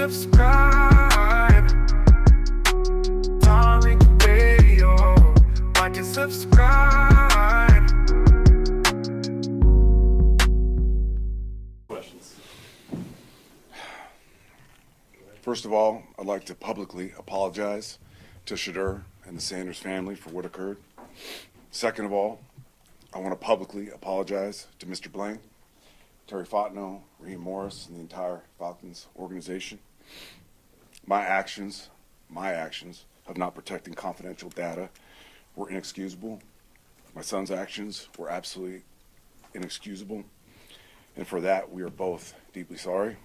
subscribe. Tariq Radio. Like and subscribe. Questions? First of all, I'd like to publicly apologize to Shedeur and the Sanders family for what occurred. Second of all, I want to publicly apologize to Mr. Blank, Terry Fontenot, Raheem Morris, and the entire Falcons organization. My actions of not protecting confidential data were inexcusable. My son's actions were absolutely inexcusable. And for that, we are both deeply sorry.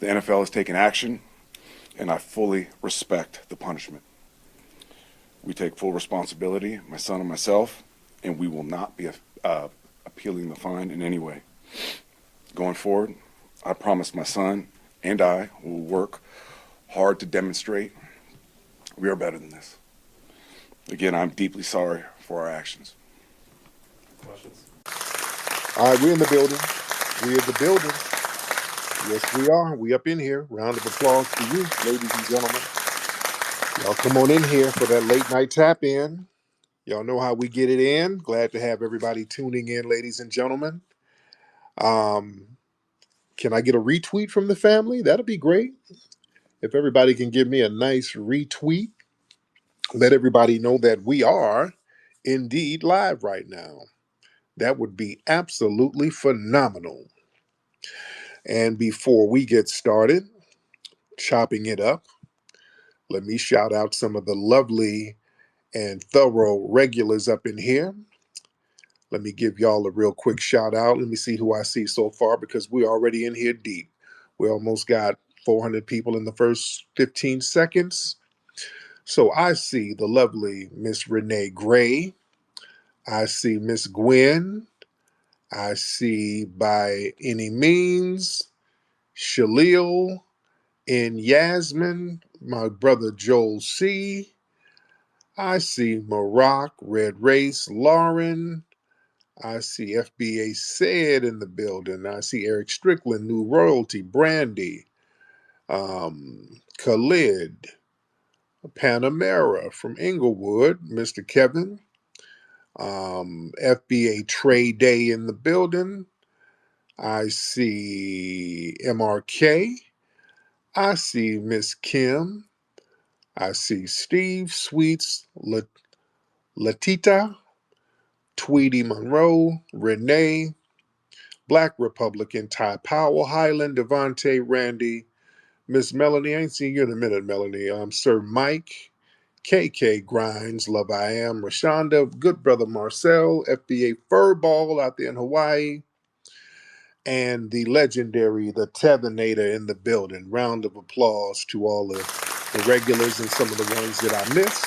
The NFL has taken action, and I fully respect the punishment. We take full responsibility, my son and myself, and we will not be appealing the fine in any way. Going forward, I promise my son and I will work hard to demonstrate we are better than this. Again, I'm deeply sorry for our actions. Questions? All right, we're in the building. We're in the building. Yes, we are. We up in here. Round of applause for you, ladies and gentlemen. Y'all come on in here for that late night tap in. Y'all know how we get it in. Glad to have everybody tuning in, ladies and gentlemen. Can I get a retweet from the family? That'll be great. If everybody can give me a nice retweet, let everybody know that we are indeed live right now. That would be absolutely phenomenal. And before we get started, chopping it up, let me shout out some of the lovely and thorough regulars up in here. Let me give y'all a real quick shout out. Let me see who I see so far because we're already in here deep. We almost got 400 people in the first 15 seconds. So I see the lovely Miss Renee Gray. I see Miss Gwen. I see by any means Shalil and Yasmin, my brother Joel C. I see Maroc, Red Race, Lauren. I see FBA Said in the building. I see Eric Strickland, New Royalty, Brandy, Khalid, Panamera from Inglewood, Mr. Kevin, FBA Trade Day in the building. I see MRK. I see Miss Kim. I see Steve, Sweets, Latita, Tweety Monroe, Renee, Black Republican, Ty Powell, Highland, Devontae, Randy, Miss Melanie, I ain't seen you in a minute, Melanie. Sir Mike, KK Grinds, Love I Am, Rashonda, good brother Marcel, FBA Furball out there in Hawaii, and the legendary, the Tethanator in the building. Round of applause to all the regulars and some of the ones that I missed.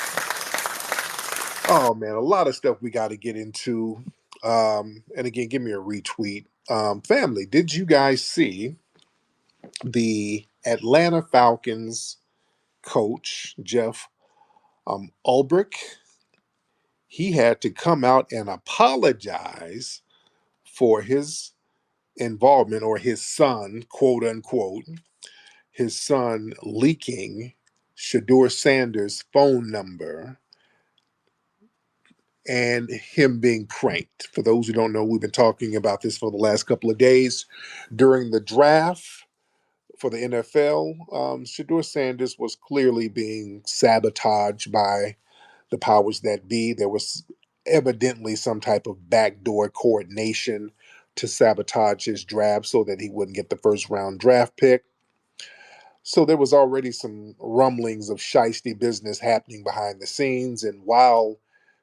Oh man, a lot of stuff we got to get into. And again, give me a retweet. Family, did you guys see the Atlanta Falcons coach, Jeff Ulbrich? He had to come out and apologize for his involvement, or his son, quote unquote, his son leaking Shedeur Sanders' phone number and him being pranked. For those who don't know, we've been talking about this for the last couple of days. During the draft for the NFL, Shedeur Sanders was clearly being sabotaged by the powers that be. There was evidently some type of backdoor coordination to sabotage his draft so that he wouldn't get the first round draft pick. So there was already some rumblings of shiesty business happening behind the scenes. And while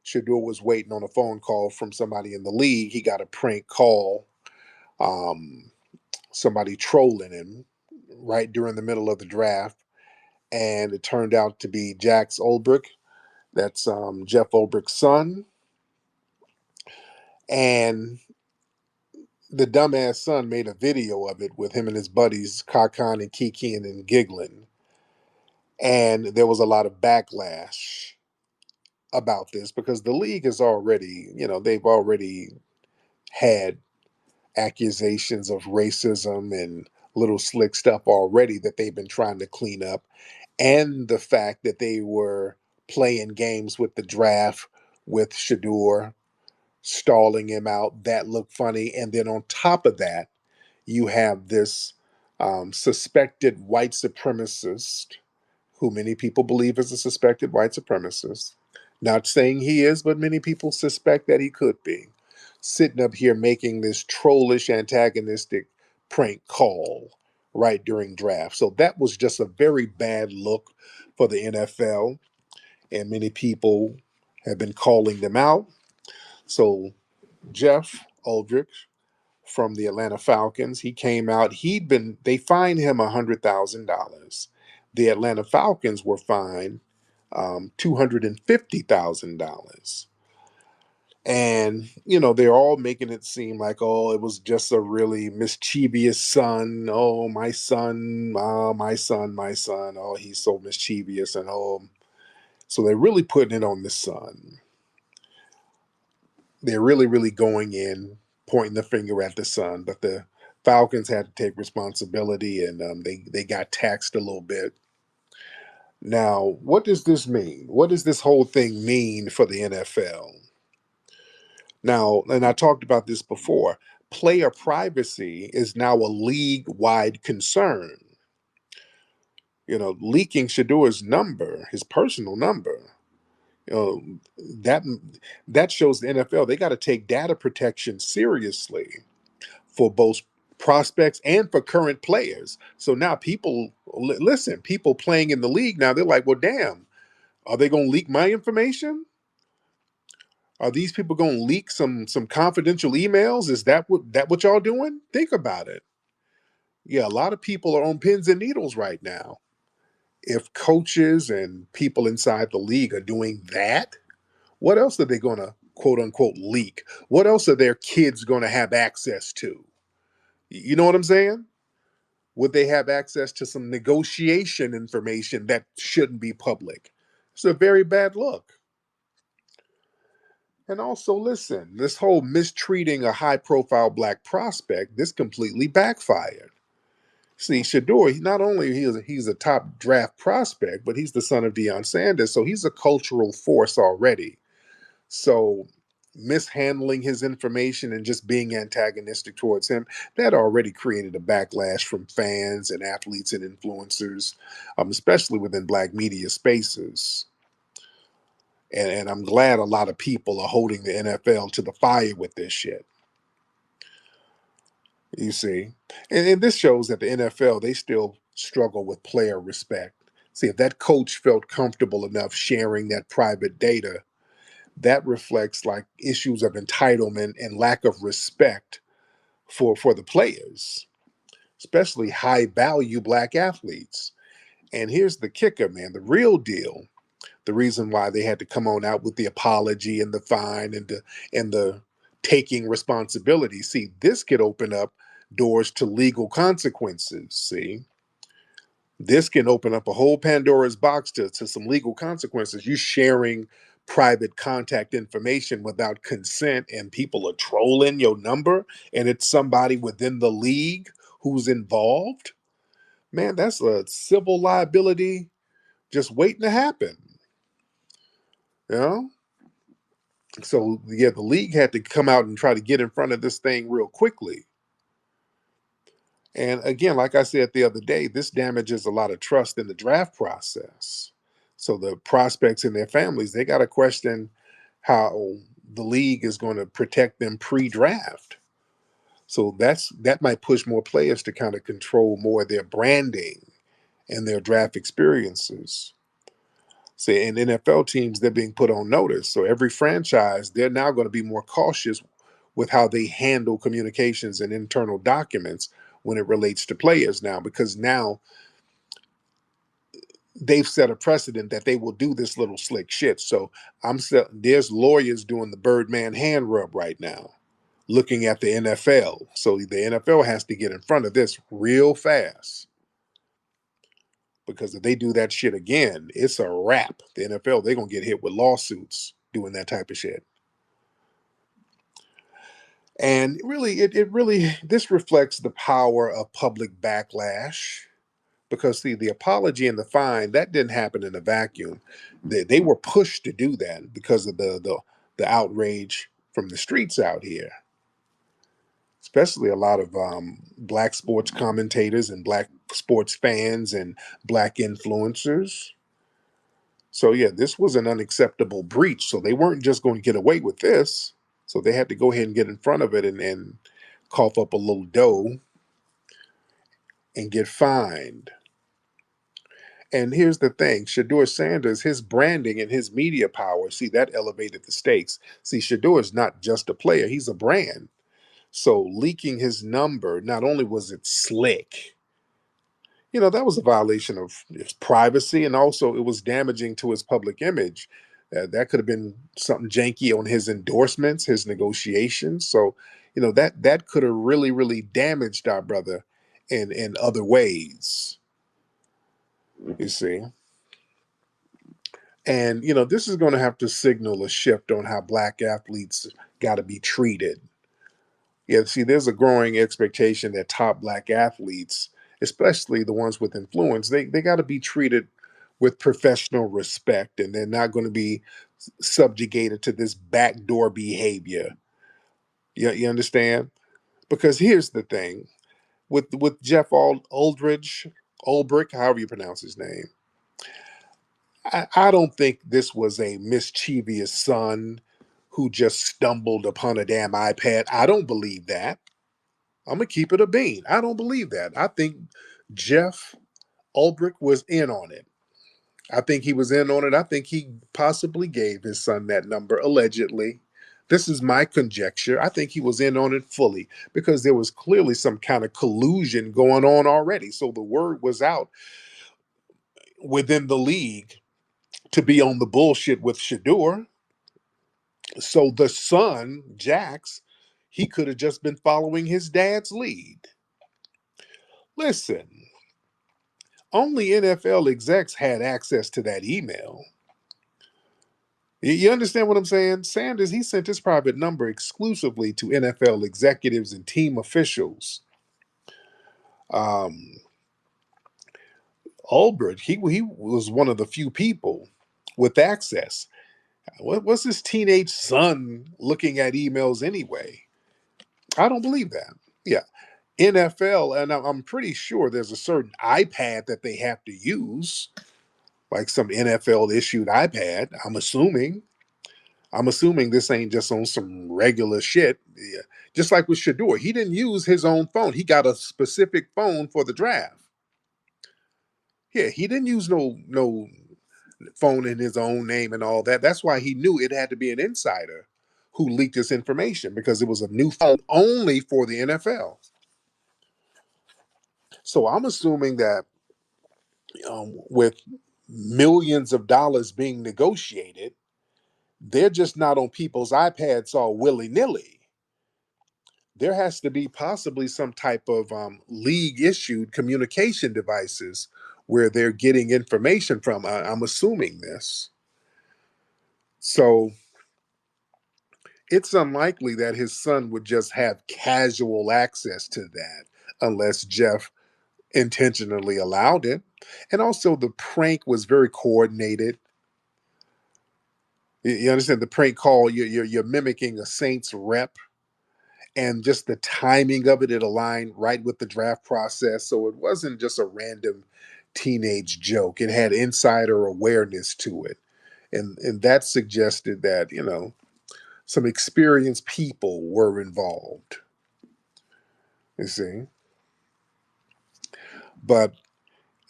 Shedeur was waiting on a phone call from somebody in the league, he got a prank call, somebody trolling him right during the middle of the draft. And it turned out to be Jax Ulbrich. That's Jeff Ulbrich's son. And the dumbass son made a video of it with him and his buddies, Kakan and Kikiing and giggling. And there was a lot of backlash about this because the league has already, they've already had accusations of racism and little slick stuff already that they've been trying to clean up, and the fact that they were playing games with the draft with Shedeur, stalling him out. That looked funny. And then on top of that, you have this suspected white supremacist, who many people believe is a suspected white supremacist. Not saying he is, but many people suspect that he could be. Sitting up here making this trollish, antagonistic prank call right during draft. So that was just a very bad look for the NFL, and many people have been calling them out. So Jeff Aldrich from the Atlanta Falcons, he came out. They fined him $100,000. The Atlanta Falcons were fined $250,000. And, they're all making it seem like, oh, it was just a really mischievous son. Oh, my son, my son, my son. Oh, he's so mischievous. And so they're really putting it on the son. They're really, really going in, pointing the finger at the son. But the Falcons had to take responsibility, and they got taxed a little bit. Now, what does this mean? What does this whole thing mean for the NFL? Now, and I talked about this before, player privacy is now a league-wide concern. Leaking Shedeur's number, his personal number, you know, that that shows the NFL they got to take data protection seriously for both prospects and for current players. So now listen, people playing in the league now, they're like, well, damn, are they going to leak my information? Are these people going to leak some confidential emails? Is that what y'all doing? Think about it. Yeah, a lot of people are on pins and needles right now. If coaches and people inside the league are doing that, what else are they going to quote unquote leak? What else are their kids going to have access to? You know what I'm saying? Would they have access to some negotiation information that shouldn't be public? It's a very bad look. And also, listen, this whole mistreating a high profile black prospect, this completely backfired. See, Shedeur, not only he's a top draft prospect, but he's the son of Deion Sanders, so he's a cultural force already. So mishandling his information and just being antagonistic towards him, that already created a backlash from fans and athletes and influencers, especially within black media spaces. And I'm glad a lot of people are holding the NFL to the fire with this shit. You see, and this shows that the NFL, they still struggle with player respect. See, if that coach felt comfortable enough sharing that private data, that reflects like issues of entitlement and lack of respect for the players, especially high value black athletes. And here's the kicker, man, the real deal. The reason why they had to come on out with the apology and the fine and the taking responsibility. See, this could open up doors to legal consequences. See, this can open up a whole Pandora's box to some legal consequences. You sharing private contact information without consent, and people are trolling your number, and it's somebody within the league who's involved. Man, that's a civil liability just waiting to happen. You know? So yeah, the league had to come out and try to get in front of this thing real quickly. And again, like I said the other day, this damages a lot of trust in the draft process. So the prospects and their families, they got to question how the league is going to protect them pre-draft. So that might push more players to kind of control more of their branding and their draft experiences. Say, and NFL teams, they're being put on notice. So every franchise, they're now going to be more cautious with how they handle communications and internal documents when it relates to players now, because now they've set a precedent that they will do this little slick shit. So there's lawyers doing the Birdman hand rub right now, looking at the NFL. So the NFL has to get in front of this real fast. Because if they do that shit again, it's a wrap. The NFL, they're going to get hit with lawsuits doing that type of shit. And really, it really, this reflects the power of public backlash because see, the apology and the fine, that didn't happen in a vacuum. They were pushed to do that because of the outrage from the streets out here, especially a lot of black sports commentators and black sports fans and black influencers. So yeah, this was an unacceptable breach. So they weren't just going to get away with this. So they had to go ahead and get in front of it and cough up a little dough and get fined. And here's the thing, Shedeur Sanders, his branding and his media power, see, that elevated the stakes. See, Shedeur is not just a player, he's a brand. So leaking his number, not only was it slick, that was a violation of his privacy, and also it was damaging to his public image. That could have been something janky on his endorsements, his negotiations. So, that could have really, really damaged our brother in other ways. You see, and this is going to have to signal a shift on how black athletes got to be treated. Yeah, see, there's a growing expectation that top black athletes, especially the ones with influence, they got to be treated with professional respect, and they're not going to be subjugated to this backdoor behavior. You understand? Because here's the thing with Jeff Aldridge, Ulbrich, however you pronounce his name, I don't think this was a mischievous son who just stumbled upon a damn iPad. I don't believe that. I'm gonna keep it a bean. I don't believe that. I think Jeff Ulbrich was in on it. I think he was in on it. I think he possibly gave his son that number allegedly. This is my conjecture. I think he was in on it fully because there was clearly some kind of collusion going on already. So the word was out within the league to be on the bullshit with Shedeur. So the son, Jax, he could have just been following his dad's lead. Listen, only NFL execs had access to that email. You understand what I'm saying? Sanders, he sent his private number exclusively to NFL executives and team officials. Um, Ulbricht, he was one of the few people with access. What's his teenage son looking at emails anyway? I don't believe that. Yeah. NFL, and I'm pretty sure there's a certain iPad that they have to use, like some NFL issued iPad. I'm assuming this ain't just on some regular shit. Yeah. Just like with Shedeur, he didn't use his own phone. He got a specific phone for the draft. Yeah, he didn't use no phone in his own name and all that. That's why he knew it had to be an insider who leaked this information because it was a new phone only for the NFL. So I'm assuming that with millions of dollars being negotiated, they're just not on people's iPads all willy nilly. There has to be possibly some type of league issued communication devices where they're getting information from. I'm assuming this. So it's unlikely that his son would just have casual access to that unless Jeff intentionally allowed it. And also, the prank was very coordinated. You understand the prank call? You're mimicking a Saints rep, and just the timing of it aligned right with the draft process. So it wasn't just a random teenage joke. It had insider awareness to it, and that suggested that some experienced people were involved. You see, but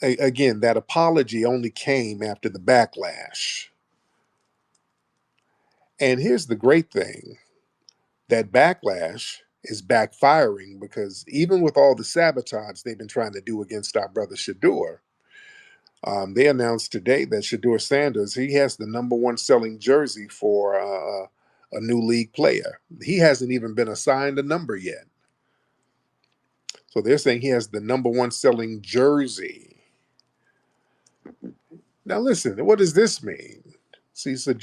again, that apology only came after the backlash. And here's the great thing: that backlash is backfiring because even with all the sabotage they've been trying to do against our brother Shedeur, they announced today that Shedeur Sanders, he has the number one selling jersey for a new league player. He hasn't even been assigned a number yet. So they're saying he has the number one selling jersey. Now listen, what does this mean? See, so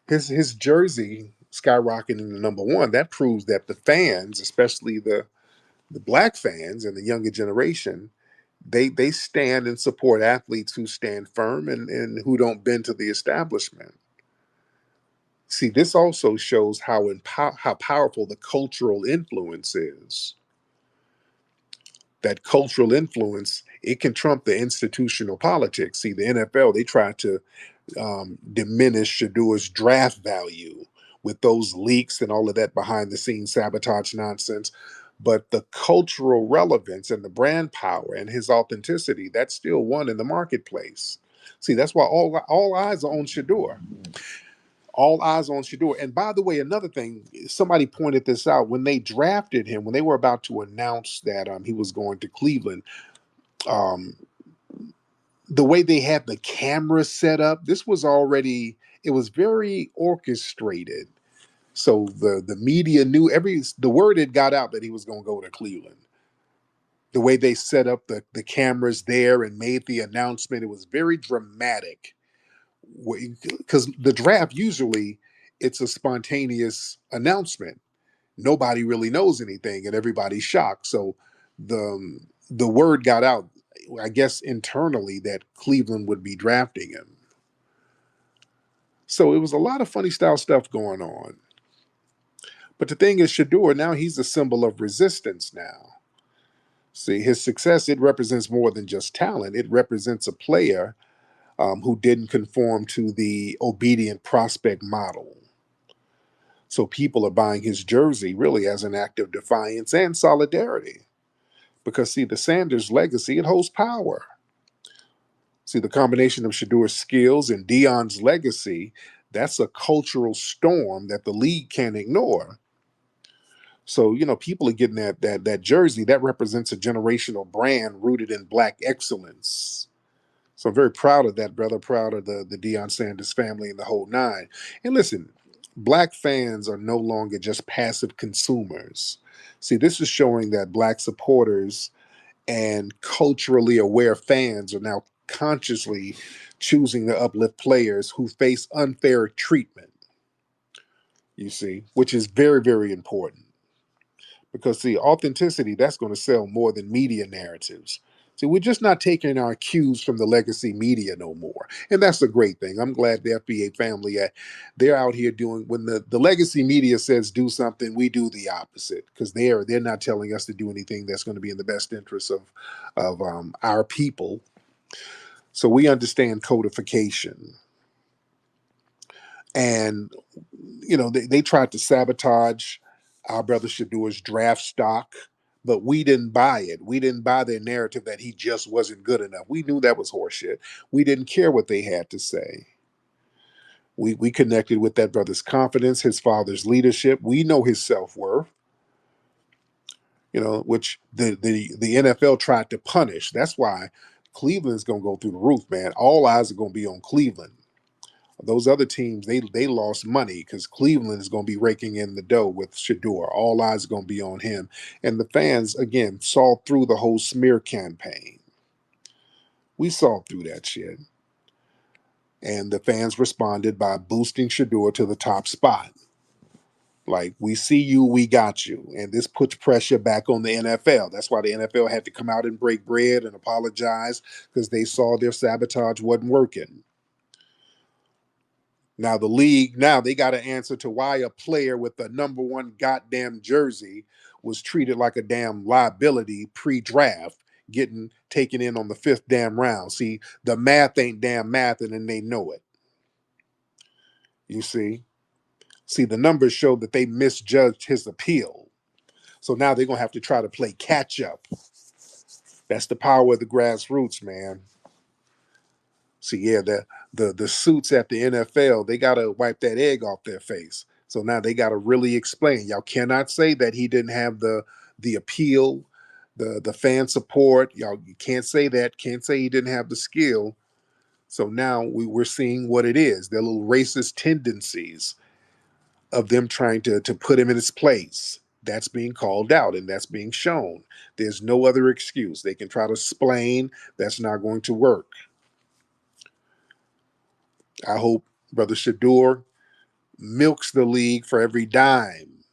his jersey skyrocketing to number one. That proves that the fans, especially the black fans and the younger generation, they stand and support athletes who stand firm and who don't bend to the establishment. See, this also shows how powerful the cultural influence is. That cultural influence, it can trump the institutional politics. See, the NFL, they try to diminish Shedeur's draft value with those leaks and all of that behind the scenes sabotage nonsense. But the cultural relevance and the brand power and his authenticity, that's still won in the marketplace. See, that's why all eyes are on Shedeur. All eyes on Shedeur. And by the way, another thing, somebody pointed this out when they drafted him, when they were about to announce that he was going to Cleveland. Um, the way they had the camera set up, this was already, it was very orchestrated. So the media knew the word had got out that he was going to go to Cleveland. The way they set up the cameras there and made the announcement, it was very dramatic. Because the draft, usually it's a spontaneous announcement. Nobody really knows anything and everybody's shocked. So the word got out, I guess internally, that Cleveland would be drafting him. So it was a lot of funny style stuff going on. But the thing is, Shedeur, now he's a symbol of resistance now. See, his success, it represents more than just talent. It represents a player who didn't conform to the obedient prospect model. So people are buying his jersey really as an act of defiance and solidarity. Because, see, the Sanders legacy, it holds power. See, the combination of Shedeur's skills and Deion's legacy, that's a cultural storm that the league can't ignore. So, people are getting that jersey that represents a generational brand rooted in black excellence. So I'm very proud of that, brother. Proud of the Deion Sanders family and the whole nine. And listen, black fans are no longer just passive consumers. See, this is showing that black supporters and culturally aware fans are now consciously choosing to uplift players who face unfair treatment, you see, which is very, very important. Because, see, authenticity, that's going to sell more than media narratives. See, we're just not taking our cues from the legacy media no more. And that's a great thing. I'm glad the FBA family, they're out here doing, when the legacy media says do something, we do the opposite, because they're not telling us to do anything that's going to be in the best interest of our people. So we understand codification. And, they tried to sabotage our brother Shedeur's draft stock, but we didn't buy it. We didn't buy their narrative that he just wasn't good enough. We knew that was horseshit. We didn't care what they had to say. We connected with that brother's confidence, his father's leadership. We know his self-worth, which the NFL tried to punish. That's why Cleveland's going to go through the roof, man. All eyes are going to be on Cleveland. Those other teams, they lost money because Cleveland is going to be raking in the dough with Shedeur. All eyes are going to be on him. And the fans, again, saw through the whole smear campaign. We saw through that shit. And the fans responded by boosting Shedeur to the top spot. Like, we see you, we got you. And this puts pressure back on the NFL. That's why the NFL had to come out and break bread and apologize, because they saw their sabotage wasn't working. Now the league, now they got to answer to why a player with the number one goddamn jersey was treated like a damn liability pre-draft, getting taken in on the fifth damn round. See, the math ain't damn math, and they know it. You see? See, the numbers show that they misjudged his appeal. So now they're going to have to try to play catch up. That's the power of the grassroots, man. So yeah, the suits at the NFL, they gotta wipe that egg off their face. So now they gotta really explain. Y'all cannot say that he didn't have the appeal, the fan support. Y'all, you can't say that. Can't say he didn't have the skill. So now we're seeing what it is. Their little racist tendencies of them trying to put him in his place. That's being called out and that's being shown. There's no other excuse. They can try to explain. That's not going to work. I hope Brother Shedeur milks the league for every dime.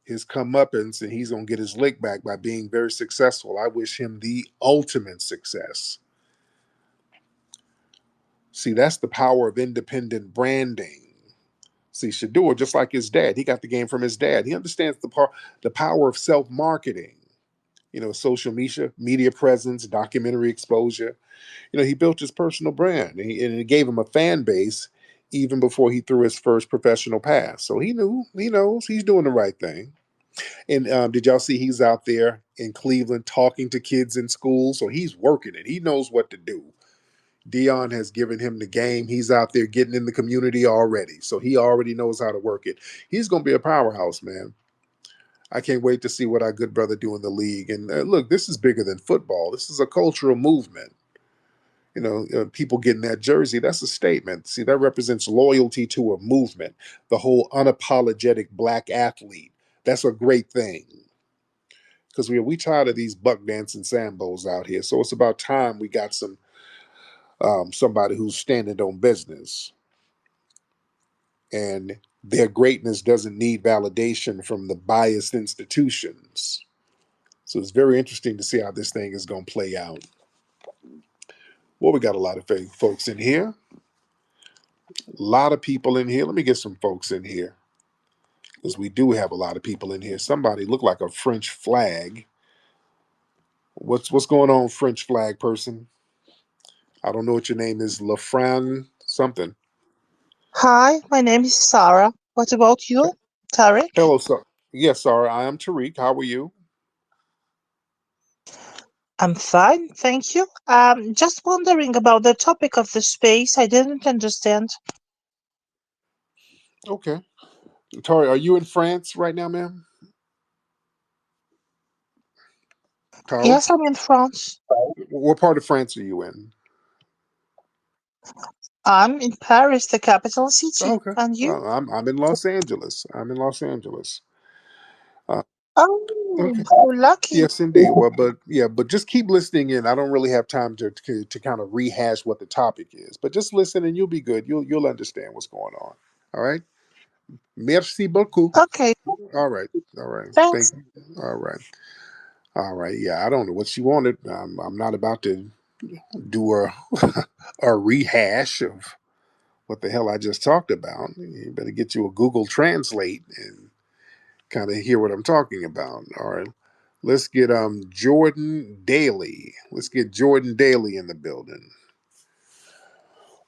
His comeuppance, and he's gonna get his lick back by being very successful. I wish him the ultimate success. See, that's the power of independent branding. See, Shedeur, just like his dad, he got the game from his dad. He understands the power of self marketing. Social media presence, documentary exposure. He built his personal brand, and it gave him a fan base even before he threw his first professional pass. So he knows he's doing the right thing. And did y'all see he's out there in Cleveland talking to kids in school? So he's working it. He knows what to do. Dion has given him the game. He's out there getting in the community already. So he already knows how to work it. He's going to be a powerhouse, man. I can't wait to see what our good brother do in the league. And look, this is bigger than football. This is a cultural movement. People getting that jersey, that's a statement. See, that represents loyalty to a movement. The whole unapologetic black athlete. That's a great thing. Because we tired of these buck dancing sambos out here. So it's about time we got somebody who's standing on business. And their greatness doesn't need validation from the biased institutions. So it's very interesting to see how this thing is going to play out. Well, we got a lot of folks in here. A lot of people in here. Let me get some folks in here because we do have a lot of people in here. Somebody look like a French flag. What's going on, French flag person? I don't know what your name is. Lafran something. Hi, my name is Sarah. What about you, Tariq? Hello, sir. Yes, sir. I am Tariq. How are you? I'm fine, thank you. Just wondering about the topic of the space. I didn't understand. Okay. Tori, are you in France right now, ma'am? Tori? Yes, I'm in France. What part of France are you in? I'm in Paris, the capital Oh, city. okay. And you? Well, I'm in Los Angeles. I'm in Los Angeles. Uh, Oh, okay. how lucky. Yes, indeed. Well, but just keep listening in. I don't really have time to kind of rehash what the topic is, but just listen and you'll be good. You'll understand what's going on. All right. Merci beaucoup. Okay, All right. All right. Thank thanks. you. All right. All right. Yeah, I don't know what she wanted. I'm not about to do a rehash of what the hell I just talked about. You better get you a Google Translate and kind of hear what I'm talking about. All right. Let's get Jordan Daly. Let's get Jordan Daly in the building.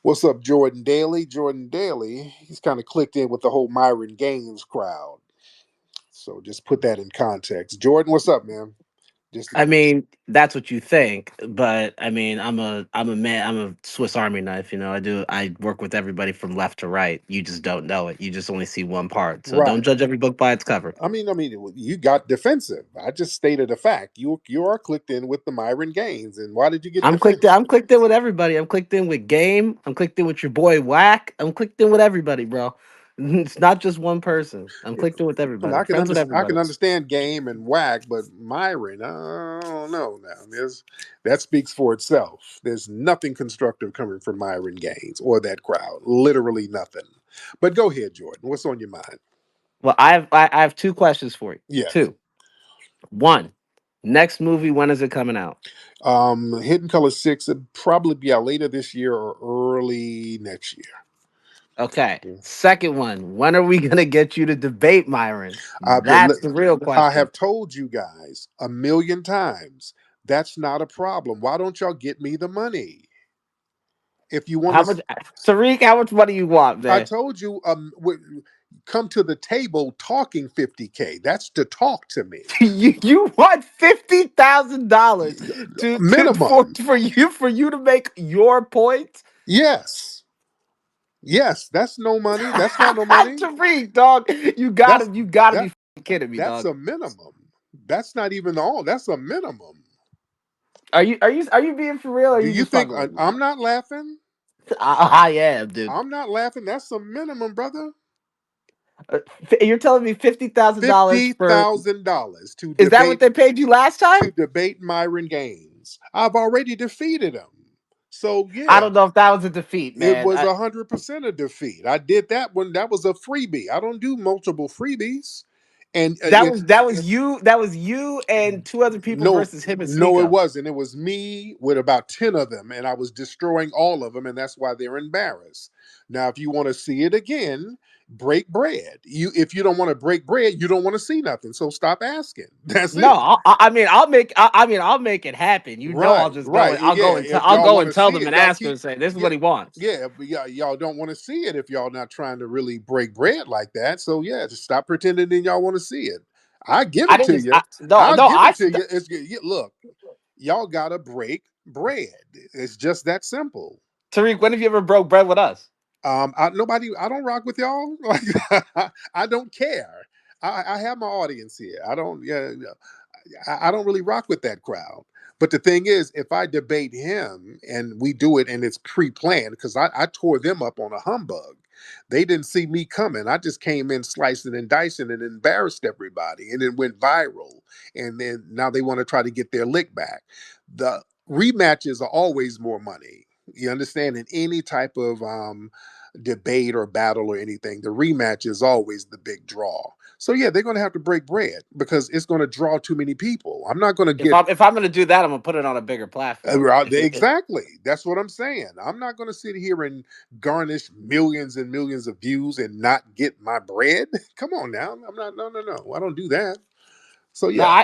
What's up, Jordan Daly? Jordan Daly, he's kind of clicked in with the whole Myron Gaines crowd. So just put that in context. Jordan, what's up, man? Just I mean, that's what you think, but I mean, I'm a Swiss Army knife. I work with everybody from left to right. You just don't know it. You just only see one part. So don't right. judge every book by its cover. I mean, you got defensive. I just stated a fact. You are clicked in with the Myron Gaines, and why did you get defensive? I'm clicked in with everybody. I'm clicked in with Game. I'm clicked in with your boy Whack. I'm clicked in with everybody, bro. It's not just one person. I'm clicked in with And everybody. I I'm can friends with I can everybody. understand Game and Whack, but Myron, I don't know. Now that speaks for itself. There's nothing constructive coming from Myron Gaines or that crowd. Literally nothing. But go ahead, Jordan. What's on your mind? Well, I have two questions for you. Yes. Two. One. Next movie, when is it coming out? Hidden Color 6 will probably be out later this year or early next Okay. year. Second one. When are we gonna get you to debate Myron? I've been, That's the real I question. have told you guys a million times that's not a problem. Why don't y'all get me the money? If you want How to, much, Tariq? How much money you want, I man? told you, come to the table talking 50K. That's to talk to me. You want $50,000 to Minimum. for you to make your point? Yes. Yes. That's no money. That's not no money. Tariq, dog, That's you gotta be that kidding me, that's dog. a minimum. That's not even all. That's a minimum. Are you being for real? Or are Do you you just think fucking with me? I'm not laughing? I am, dude. I'm not laughing. That's a minimum, brother. You're telling me $50,000 fifty for? thousand dollars to Is that what debate they paid you last time? Myron Gaines. I've already defeated him. So I yeah, don't know if that was a defeat, it man. was 100% a defeat. I did that one. That was a freebie. I don't do multiple freebies, and That was you and two other people no, versus him and no, it Sneeko. wasn't. It was me with about 10 of them, and I was destroying all of them, and that's why they're embarrassed. Now, if you want to see it again, break bread. If you don't want to break bread, you don't want to see nothing. So stop asking. That's No, it. I'll make it happen. You know, Right, right. Yeah, if I'll y'all go want and to tell see them it, and y'all ask them keep and say, "This is yeah. what he wants." Yeah, but y'all don't want to see it if y'all not trying to really break bread like that. So yeah, just stop pretending that y'all want to see it. I give I it didn't. to you. No, I'll no. give it to you. Look, y'all gotta break bread. It's just that simple. Tariq, when have you ever broke bread with us? I don't rock with y'all. Like I don't care. I have my audience here. I don't. Yeah, I don't really rock with that crowd. But the thing is, if I debate him and we do it and it's pre-planned, because I tore them up on a humbug. They didn't see me coming. I just came in slicing and dicing and embarrassed everybody, and it went viral. And then now they want to try to get their lick back. The rematches are always more money. You understand? In any type of debate or battle or anything, the rematch is always the big draw. So yeah, they're going to have to break bread because it's going to draw too many people. I'm not going to get If I'm gonna do that, I'm gonna put it on a bigger platform. exactly. That's what I'm saying. I'm not going to sit here and garnish millions and millions of views and not get my bread. Come on now. I'm not. No, no, no. I don't do that. So No, yeah,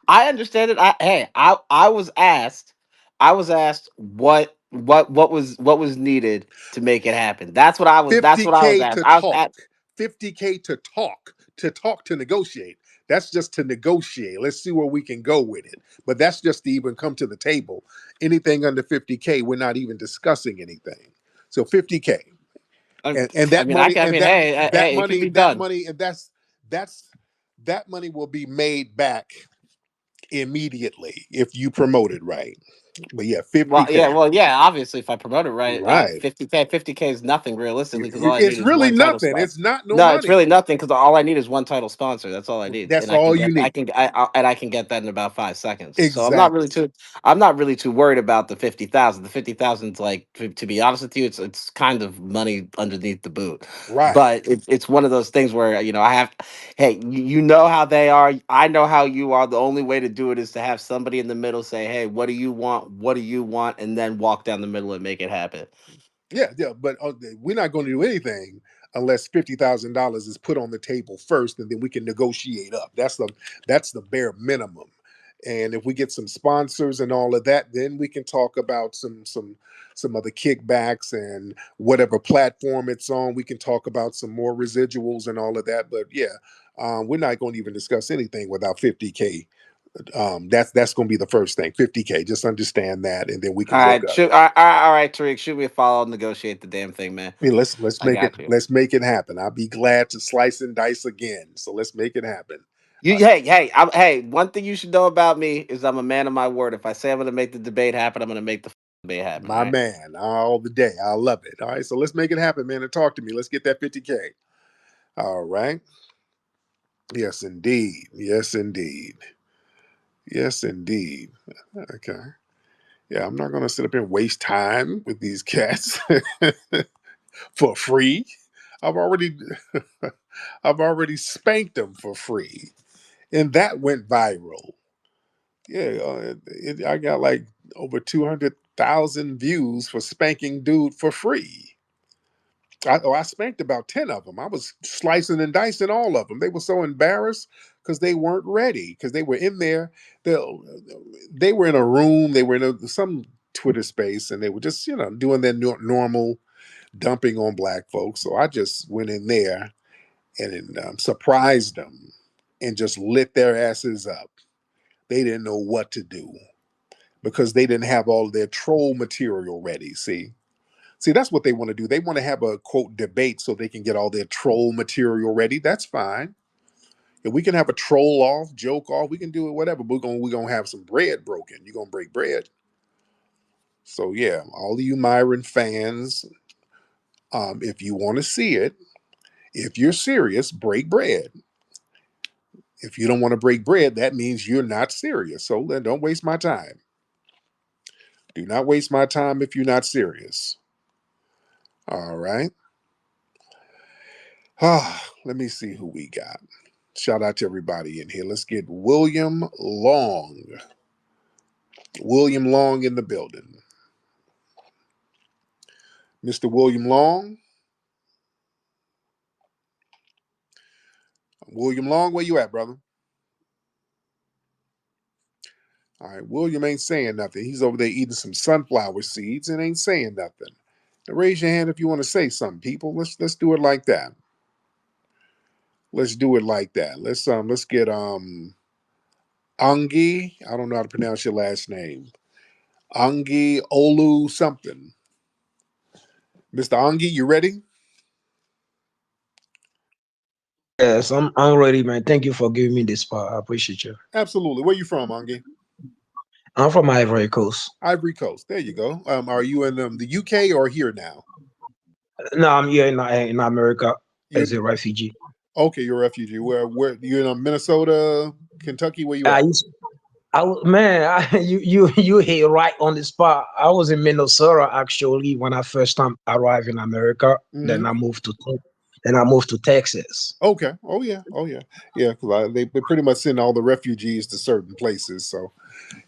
I understand it. I was asked what was needed to make it happen. That's what I was 50K asked. to I was talk. at 50K to negotiate. That's just to negotiate. Let's see where we can go with it. But that's just to even come to the table. Anything under 50K, we're not even discussing anything. So 50K. And I that mean money I and mean hey, it can be that done. money and that's that money will be made back immediately if you promote it right. But yeah, 50K. Well, yeah. Obviously, if I promote it right, Right. 50K is nothing realistically because all I need It's is really one title nothing. sponsor. It's not no No, it's money. really nothing because all I need is one title sponsor. That's all I need, That's and I can all get you need. I can get that in about 5 seconds. So Exactly. I'm not really too worried about the 50,000. The 50,000 is like to be honest with you, it's kind of money underneath the boot. Right. But it's one of those things where I have. Hey, you know how they are. I know how you are. The only way to do it is to have somebody in the middle say, "Hey, what do you want? What do you want?" and then walk down the middle and make it happen. Yeah, yeah, but we're not going to do anything unless $50,000 is put on the table first, and then we can negotiate up. That's the bare minimum. And if we get some sponsors and all of that, then we can talk about some other kickbacks and whatever platform it's on. We can talk about some more residuals and all of that. But yeah, we're not going to even discuss anything without 50K. That's going to be the first thing. 50K. Just understand that, and then we All can work right, up. all right, Tariq, shoot me a follow, negotiate the damn thing, man. I mean, let's I make it got you. let's make it happen. I'll be glad to slice and dice again. So let's make it happen. Uh, Hey. One thing you should know about me is I'm a man of my word. If I say I'm going to make the debate happen, I'm going to make the debate happen. All my right. man, all the day. I love it. All right, so let's make it happen, man. And talk to me. Let's get that 50K. All right. Yes, indeed. Yes, indeed. Yes, indeed. Okay. Yeah, I'm not gonna sit up here and waste time with these cats for free. I've already I've already spanked them for free, and that went viral. Yeah, I got like over 200,000 views for spanking dude for free. I spanked about 10 of them. I was slicing and dicing all of them. They were so embarrassed because they weren't ready because they were in there. They, they were in a room. They were in some Twitter space and they were just, doing their normal dumping on black folks. So I just went in there and surprised them and just lit their asses up. They didn't know what to do because they didn't have all of their troll material ready. See, that's what they want to do. They want to have a quote debate so they can get all their troll material ready. That's fine. If we can have a troll off, joke off, we can do it, whatever. We're gonna have some bread broken. You're gonna break bread. So yeah, all of you Myron fans, if you want to see it, if you're serious, break bread. If you don't want to break bread, that means you're not serious. So then don't waste my time. Do not waste my time if you're not serious. All right. Let me see who we got. Shout out to everybody in here. Let's get William Long. William Long in the building. Mr. William Long. William Long, where you at, brother? All right, William ain't saying nothing. He's over there eating some sunflower seeds and ain't saying nothing. Now raise your hand if you want to say something, people. Let's do it like that. Let's do it like that. Let's get Angi. I don't know how to pronounce your last name. Angi Olu something. Mr. Angi, you ready? Yes, I'm ready, man. Thank you for giving me this spot. I appreciate you. Absolutely. Where you from, Angi? I'm from Ivory Coast. Ivory Coast. There you go. Are you in the UK or here now? No, I'm here in America You as a refugee. okay? You're a refugee. Where you in Minnesota, Kentucky? Where you I at? used, man, you hit right on the spot. I was in Minnesota actually when I first time arrived in America. Hmm. Then I moved to Texas. Okay. Oh yeah. Oh yeah. Yeah. Because they pretty much send all the refugees to certain places. So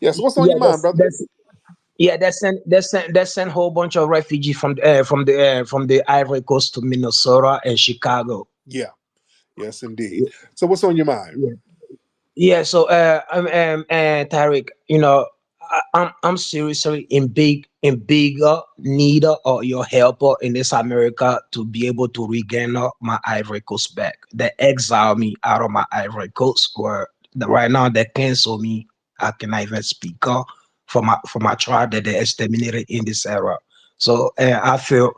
yeah. So what's on Yeah, your mind, brother? they sent whole bunch of refugees from the Ivory Coast to Minnesota and Chicago. Yeah. Yes, indeed. So what's on your mind? Yeah. Yeah, so Tariq, I'm seriously in bigger need of your help in this America to be able to regain my Ivory Coast back. They exile me out of my Ivory Coast, where right now they cancel me. I cannot even speak for my tribe that they exterminated in this era. So I feel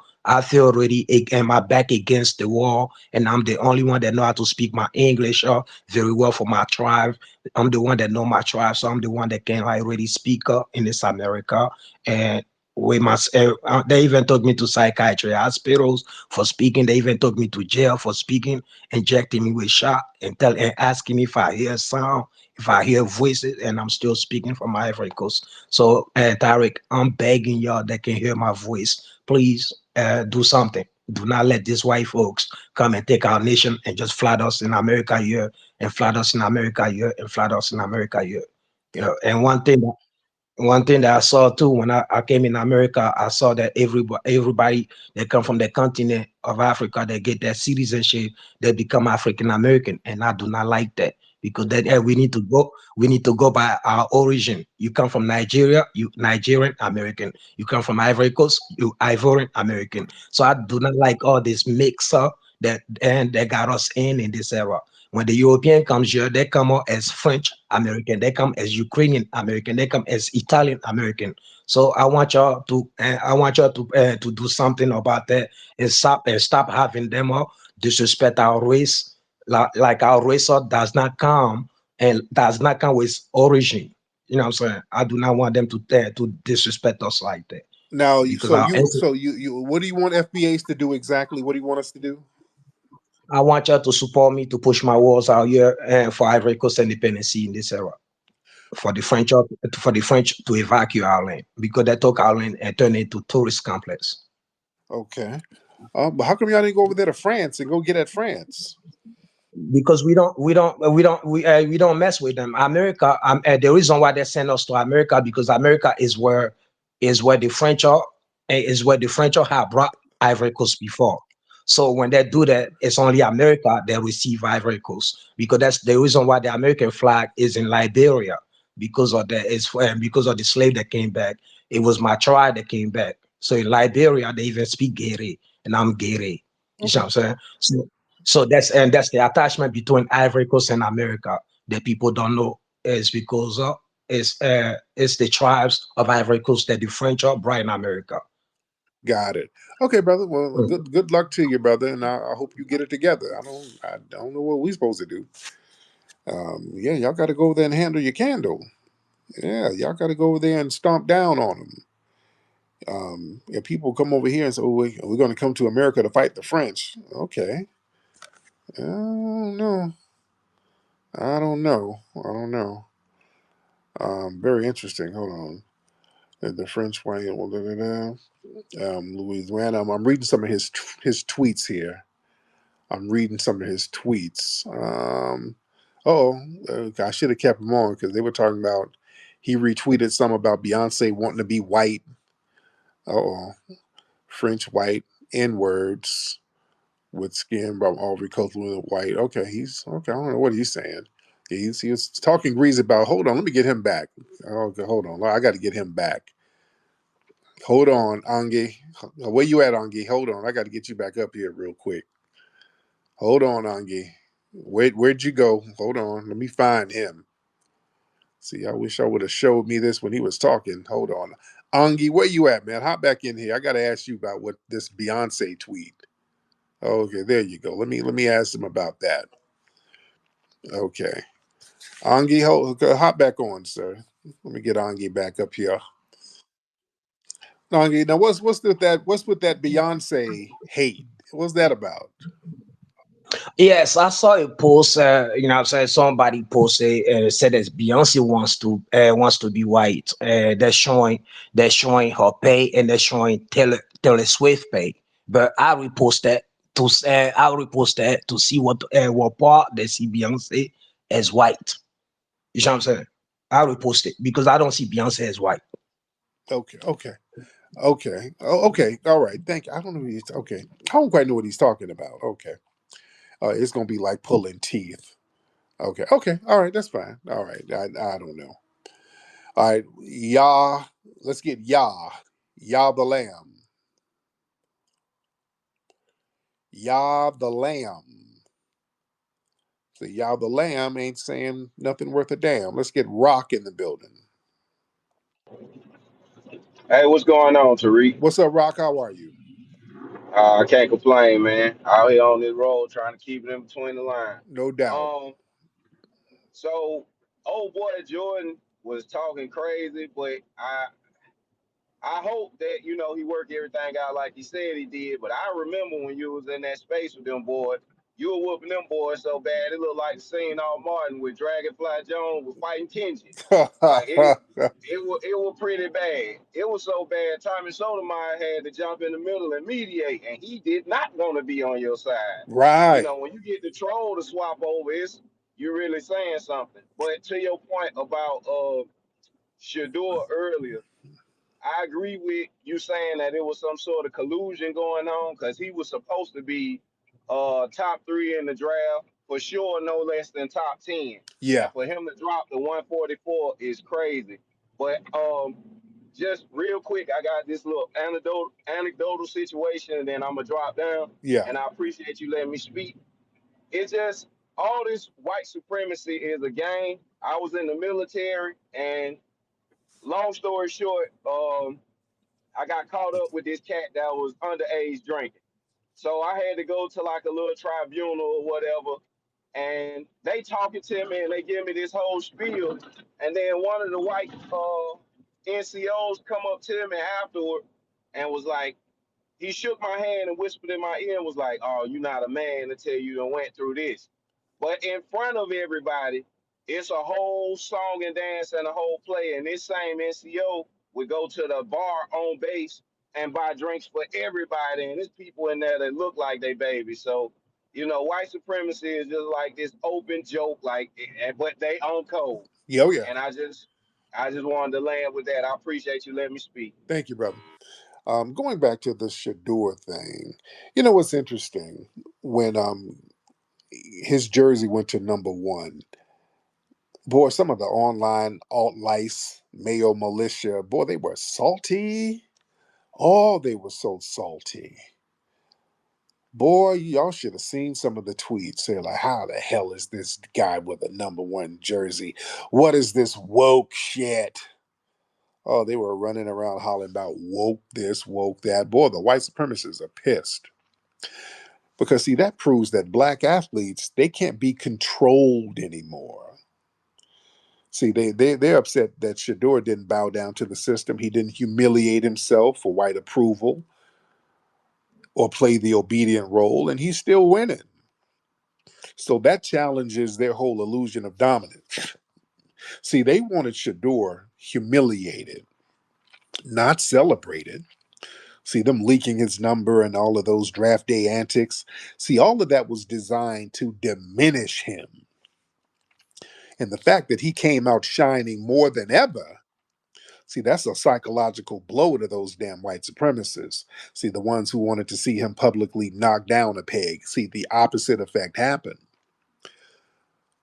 really my back against the wall, and I'm the only one that know how to speak my English very well for my tribe. I'm the one that know my tribe, so I'm the one that can like really speak up in this America. And they even took me to psychiatry hospitals for speaking. They even took me to jail for speaking, injecting me with shot and asking me if I hear sound, if I hear voices, and I'm still speaking from my Ivory Coast. So, Tariq, I'm begging y'all that can hear my voice. Please do something. Do not let these white folks come and take our nation and just flood us in America here and flood us in America here and flood us in America here. And one thing that I saw too when I came in America, I saw that everybody that come from the continent of Africa, they get their citizenship, they become African American, and I do not like that because then we need to go by our origin. You come from Nigeria, you Nigerian American. You come from Ivory Coast, you Ivorian American. So I do not like all this mix up that got us in this era. When the European comes here, they come out as French American, they come as Ukrainian American, they come as Italian American. So I want y'all to do something about that and stop having them disrespect our race. Like our race does not come with origin. You know what I'm saying? I do not want them to disrespect us like that Now, because our what do you want FBAs to do exactly? What do you want us to do? I want y'all to support me to push my walls out here and for Ivory Coast independence in this era. For the French to evacuate our land because they took our land and turned it into tourist complex. Okay. But how come y'all didn't go over there to France and go get at France? Because we don't mess with them. America, the reason why they send us to America because America is where the French are, is where the French have brought Ivory Coast before. So when they do that, it's only America that receive Ivory Coast because that's the reason why the American flag is in Liberia because of the slave that came back. It was my tribe that came back. So in Liberia, they even speak Gere, and I'm Gere. You see Okay. what I'm saying? So that's the attachment between Ivory Coast and America that people don't know is because it's the tribes of Ivory Coast that the French are brought in America. Got it. Okay, brother. Well, Mm. good luck to you, brother, and I hope you get it together. I don't know what we supposed to do. Yeah, y'all got to go over there and handle your candle. Yeah, y'all got to go over there and stomp down on them. If people come over here and say, "Oh, we're going to come to America to fight the French," okay. I don't know. I don't know. I don't know. Very interesting. Hold on. And the French way, Louisiana. I'm reading some of his tweets here. I'm reading some of his tweets. I should have kept him on because they were talking about he retweeted some about Beyonce wanting to be white. Oh, French white N words with skin from Aubrey Copeland with white. Okay, he's okay. I don't know what he's saying. He was talking greasy about. Hold on, let me get him back. Okay, hold on. I got to get him back. Hold on, Angie. Where you at, Angie? Hold on. I got to get you back up here real quick. Hold on, Angie. Where'd you go? Hold on. Let me find him. See, I wish I would have showed me this when he was talking. Hold on. Angie, where you at, man? Hop back in here. I got to ask you about what this Beyonce tweet. Okay, there you go. Let me ask him about that. Okay. Angie, hop back on, sir. Let me get Angie back up here. Angie, now what's with that Beyonce hate? What's that about? Yes, I saw a post. What I'm saying, somebody posted said that Beyonce wants to be white. They're showing her pay, and they're showing Taylor Swift pay. But I repost that to see what part they see Beyonce as white. You know what I'm saying? I repost it because I don't see Beyonce as white. Okay. Oh, okay. All right. Thank you. I don't know. Okay. I don't quite know what he's talking about. Okay. It's gonna be like pulling teeth. Okay. Okay. All right. That's fine. All right. I don't know. All right. Yah. Let's get Yah. Yah the Lamb. Yah the Lamb. So Yah the Lamb ain't saying nothing worth a damn. Let's get Rock in the building. Hey, what's going on, Tariq? What's up, Rock? How are you? I can't complain, man. Out here on this road trying to keep it in between the lines. No doubt. Um, so old boy Jordan was talking crazy, but I hope that he worked everything out like he said he did. But I remember when you was in that space with them boys, you were whooping them boys so bad it looked like the scene on Martin with Dragonfly Jones was fighting Kenji. Like it was pretty bad. It was so bad. Tommy Sotomayor had to jump in the middle and mediate, and he did not want to be on your side. Right. When you get the troll to swap over, you're really saying something. But to your point about Shedeur earlier, I agree with you saying that it was some sort of collusion going on because he was supposed to be top three in the draft for sure, no less than top 10. Yeah. And for him to drop the 144 is crazy. But just real quick, I got this little anecdotal situation, and then I'm gonna drop down. Yeah. And I appreciate you letting me speak. It's just all this white supremacy is a game. I was in the military, and long story short, I got caught up with this cat that was underage drinking. So I had to go to like a little tribunal or whatever. And they talking to me and they give me this whole spiel. And then one of the white NCOs come up to me afterward and was like, he shook my hand and whispered in my ear and was like, "Oh, you're not a man until you done went through this." But in front of everybody, it's a whole song and dance and a whole play. And this same NCO would go to the bar on base and buy drinks for everybody. And there's people in there that look like they babies. So, white supremacy is just like this open joke, but they on code. Yeah. Oh, yeah. And I just wanted to land with that. I appreciate you letting me speak. Thank you, brother. Going back to the Shador thing, you know what's interesting? When his jersey went to number 1, boy, some of the online alt lice, Mayo militia, boy, they were salty. Oh, they were so salty. Boy, y'all should have seen some of the tweets. Saying like, how the hell is this guy with a number 1 jersey? What is this woke shit? Oh, they were running around hollering about woke this, woke that. Boy, the white supremacists are pissed. Because see, that proves that black athletes, they can't be controlled anymore. See, they're upset that Shedeur didn't bow down to the system. He didn't humiliate himself for white approval or play the obedient role, and he's still winning. So that challenges their whole illusion of dominance. See, they wanted Shedeur humiliated. not celebrated. See, them leaking his number and all of those draft day antics. See, all of that was designed to diminish him. And the fact that he came out shining more than ever, see, that's a psychological blow to those damn white supremacists. See, the ones who wanted to see him publicly knock down a peg. See, the opposite effect happened.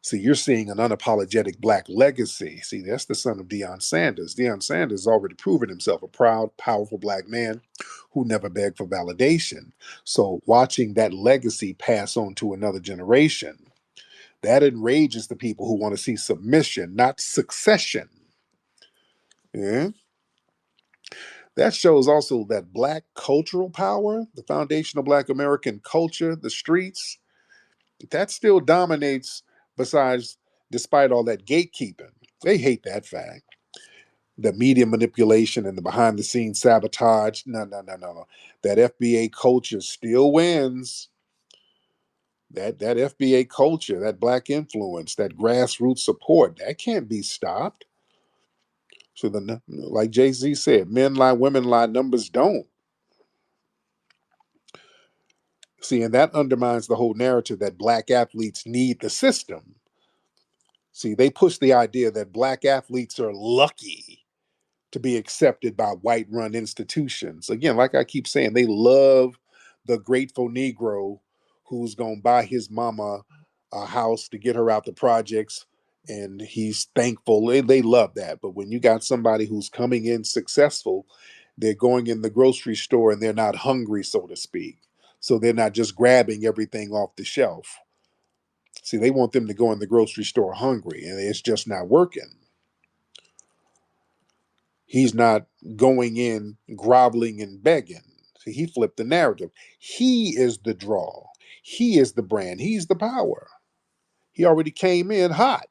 See, you're seeing an unapologetic black legacy. See, that's the son of Deion Sanders. Deion Sanders has already proven himself a proud, powerful black man who never begged for validation. So watching that legacy pass on to another generation, that enrages the people who want to see submission, not succession. Yeah. That shows also that black cultural power, the foundation of black American culture, the streets, that still dominates besides despite all that gatekeeping. They hate that fact. The media manipulation and the behind the scenes sabotage. No, no, no, no. That FBA culture still wins. That FBA culture, that black influence, that grassroots support, that can't be stopped. So like Jay-Z said, men lie, women lie, numbers don't. See, and that undermines the whole narrative that black athletes need the system. See, they push the idea that black athletes are lucky to be accepted by white run institutions. Again, like I keep saying, they love the grateful Negro who's going to buy his mama a house to get her out the projects. And he's thankful. They love that. But when you got somebody who's coming in successful, they're going in the grocery store and they're not hungry, so to speak. So they're not just grabbing everything off the shelf. See, they want them to go in the grocery store hungry, and it's just not working. He's not going in groveling and begging. See, he flipped the narrative. He is the draw. He is the brand. He's the power. He already came in hot.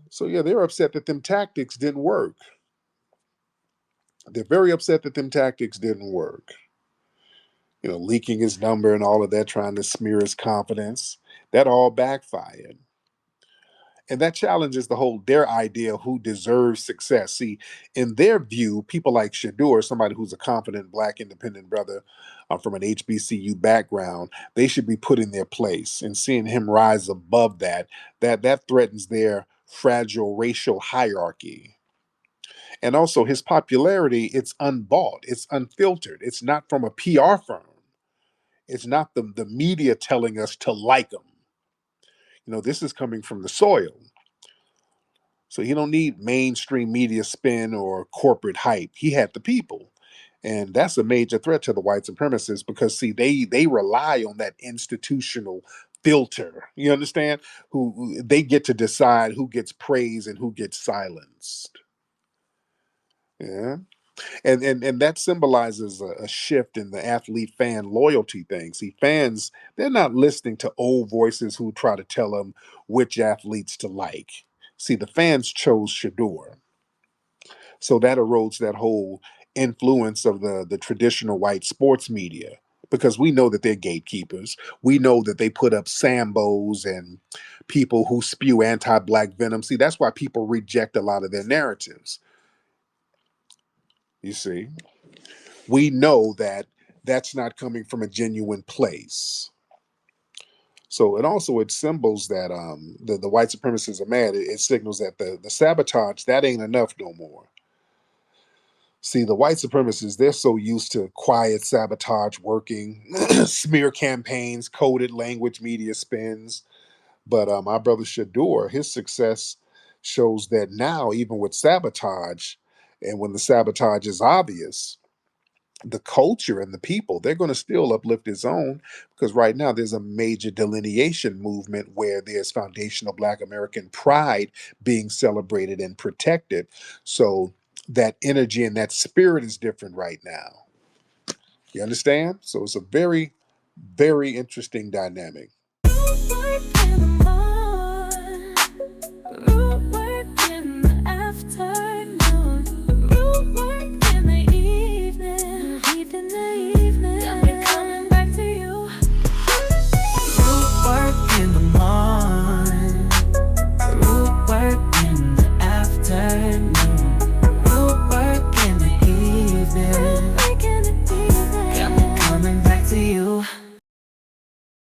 So yeah, they're upset that them tactics didn't work. They're very upset that them tactics didn't work. Leaking his number and all of that, trying to smear his confidence. That all backfired. And that challenges their idea of who deserves success. See, in their view, people like Shedeur, somebody who's a confident black independent brother from an HBCU background, they should be put in their place. And seeing him rise above that threatens their fragile racial hierarchy. And also his popularity, it's unbought, it's unfiltered. It's not from a PR firm. It's not the media telling us to like him. This is coming from the soil. So he don't need mainstream media spin or corporate hype. He had the people. And that's a major threat to the white supremacists because see, they rely on that institutional filter. You understand? Who they get to decide who gets praise and who gets silenced. Yeah. And that symbolizes a shift in the athlete fan loyalty thing. See, fans, they're not listening to old voices who try to tell them which athletes to like. See, the fans chose Shedeur. So that erodes that whole influence of the traditional white sports media because we know that they're gatekeepers. We know that they put up Sambos and people who spew anti-black venom. See, that's why people reject a lot of their narratives. You see, we know that that's not coming from a genuine place. So it symbols that the white supremacists are mad. It signals that the sabotage, that ain't enough no more. See, the white supremacists, they're so used to quiet sabotage working, smear campaigns, coded language media spins. But my brother Shedeur, his success shows that now, even with sabotage, and when the sabotage is obvious, the culture and the people, they're going to still uplift his own because right now there's a major delineation movement where there's foundational Black American pride being celebrated and protected. So that energy and that spirit is different right now. You understand? So it's a very, very interesting dynamic.